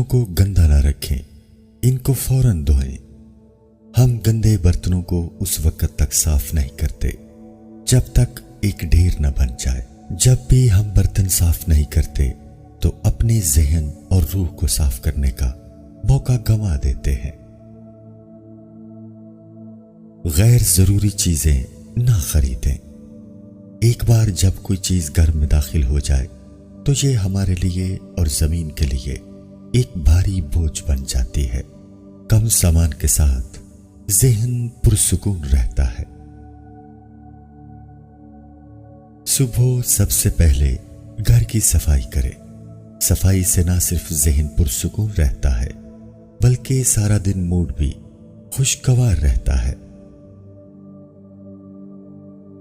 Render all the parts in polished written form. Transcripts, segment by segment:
برتنوں کو گندا نہ رکھیں، ان کو فوراً دھوئیں۔ ہم گندے برتنوں کو اس وقت تک صاف نہیں کرتے جب تک ایک ڈھیر نہ بن جائے۔ جب بھی ہم برتن صاف نہیں کرتے تو اپنے ذہن اور روح کو صاف کرنے کا موقع گنوا دیتے ہیں۔ غیر ضروری چیزیں نہ خریدیں۔ ایک بار جب کوئی چیز گھر میں داخل ہو جائے تو یہ ہمارے لیے اور زمین کے لیے ایک بھاری بوجھ بن جاتی ہے۔ کم سامان کے ساتھ ذہن پرسکون رہتا ہے۔ صبح سب سے پہلے گھر کی صفائی کریں۔ صفائی سے نہ صرف ذہن پرسکون رہتا ہے بلکہ سارا دن موڈ بھی خوشگوار رہتا ہے۔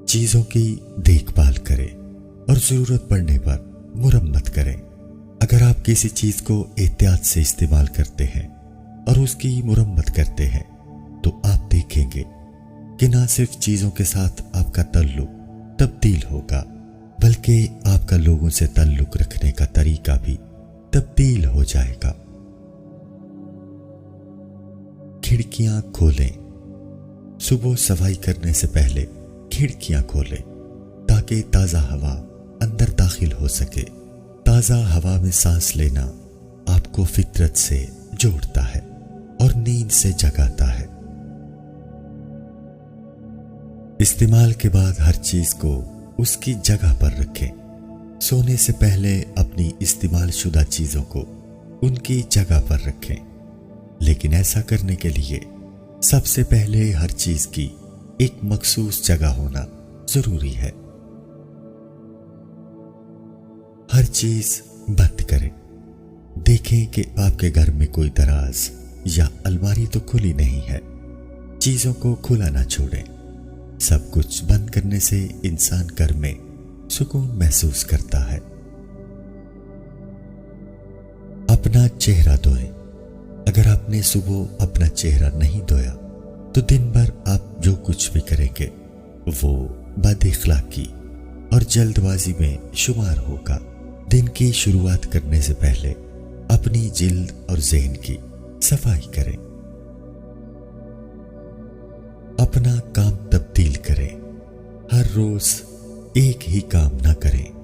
چیزوں کی دیکھ بھال کریں اور ضرورت پڑنے پر مرمت کریں۔ اگر آپ کسی چیز کو احتیاط سے استعمال کرتے ہیں اور اس کی مرمت کرتے ہیں تو آپ دیکھیں گے کہ نہ صرف چیزوں کے ساتھ آپ کا تعلق تبدیل ہوگا بلکہ آپ کا لوگوں سے تعلق رکھنے کا طریقہ بھی تبدیل ہو جائے گا۔ کھڑکیاں کھولیں۔ صبح صفائی کرنے سے پہلے کھڑکیاں کھولیں تاکہ تازہ ہوا اندر داخل ہو سکے۔ تازہ ہوا میں سانس لینا آپ کو فطرت سے جوڑتا ہے اور نیند سے جگاتا ہے۔ استعمال کے بعد ہر چیز کو اس کی جگہ پر رکھیں۔ سونے سے پہلے اپنی استعمال شدہ چیزوں کو ان کی جگہ پر رکھیں، لیکن ایسا کرنے کے لیے سب سے پہلے ہر چیز کی ایک مخصوص جگہ ہونا ضروری ہے۔ ہر چیز بند کریں۔ دیکھیں کہ آپ کے گھر میں کوئی دراز یا الماری تو کھلی نہیں ہے۔ چیزوں کو کھلا نہ چھوڑیں۔ سب کچھ بند کرنے سے انسان گھر میں سکون محسوس کرتا ہے۔ اپنا چہرہ دھوئیں۔ اگر آپ نے صبح اپنا چہرہ نہیں دھویا تو دن بھر آپ جو کچھ بھی کریں گے وہ بد اخلاقی اور جلد بازی میں شمار ہوگا۔ دن کی شروعات کرنے سے پہلے اپنی جلد اور ذہن کی صفائی کریں۔ اپنا کام تبدیل کریں۔ ہر روز ایک ہی کام نہ کریں۔